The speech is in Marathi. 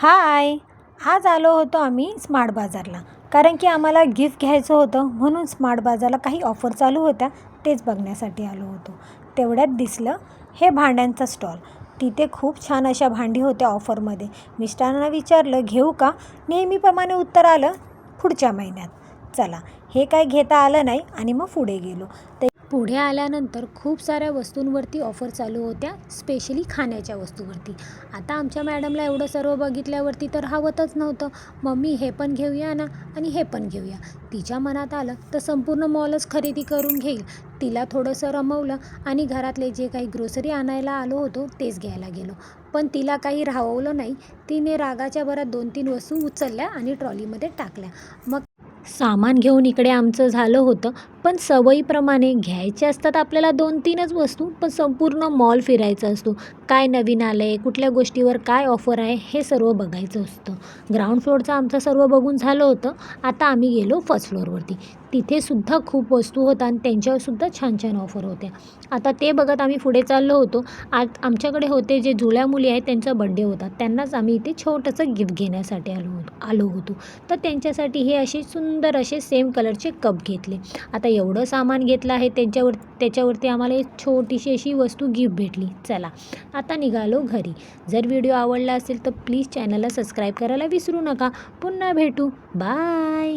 हाय. आज आलो होतो आम्ही स्मार्ट बाजारला, कारण की आम्हाला गिफ्ट घ्यायचं होतं म्हणून स्मार्ट बाजारला काही ऑफर चालू होत्या तेच बघण्यासाठी आलो होतो. तेवढ्यात दिसलं हे भांड्यांचा स्टॉल. तिथे खूप छान अशा भांडी होत्या ऑफरमध्ये. मिस्टरांना विचारलं घेऊ का, नेहमीप्रमाणे उत्तर आलं पुढच्या महिन्यात. चला, हे काय घेता आलं नाही आणि मग पुढे गेलो. पुढे आल्यानंतर खूप साऱ्या वस्तूंवरती ऑफर चालू होत्या, स्पेशली खाण्याच्या वस्तूवरती. आता आमच्या मॅडमला एवढं सर्व बघितल्यावरती तर हवतच नव्हतं. मम्मी हे पण घेऊया ना आणि हे पण घेऊया. तिच्या मनात आलं तर संपूर्ण मॉलच खरेदी करून घेईल. तिला थोडंसं रमवलं आणि घरातले जे काही ग्रोसरी आणायला आलो होतो तेच घ्यायला गेलो. पण तिला काही राहवलं नाही. तिने रागाच्या भरात 2-3 वस्तू उचलल्या आणि ट्रॉलीमध्ये टाकल्या. मग सामान घेऊन इकडे आमचं झालं होतं. पण सवयीप्रमाणे घ्यायचे असतात आपल्याला 2-3च वस्तू, पण संपूर्ण मॉल फिरायचा असतो. काय नवीन आलं आहे, कुठल्या गोष्टीवर काय ऑफर आहे, हे सर्व बघायचं असतं. ग्राउंड फ्लोअरचं आमचं सर्व बघून झालं होतं. आता आम्ही गेलो फर्स्ट फ्लोअरवरती. तिथेसुद्धा खूप वस्तू होत्या आणि त्यांच्यावरसुद्धा छान छान ऑफर होत्या. आता ते बघत आम्ही पुढे चाललो होतो. आज आमच्याकडे होते जे जुळ्या मुली आहेत, त्यांचा बड्डे होता. त्यांनाच आम्ही इथे छोटंसं गिफ्ट घेण्यासाठी आलो होतो. तर त्यांच्यासाठी हे असे सुंदर असे सेम कलरचे कप घेतले. आता एवढं सामान घेतलं आहे त्याच्यावरती आम्हाला एक छोटीशी अशी वस्तू गिफ्ट भेटली. चला, आता निघालो घरी. जर व्हिडिओ आवडला असेल तर प्लीज चॅनलला सबस्क्राईब करायला विसरू नका. पुन्हा भेटू. बाय.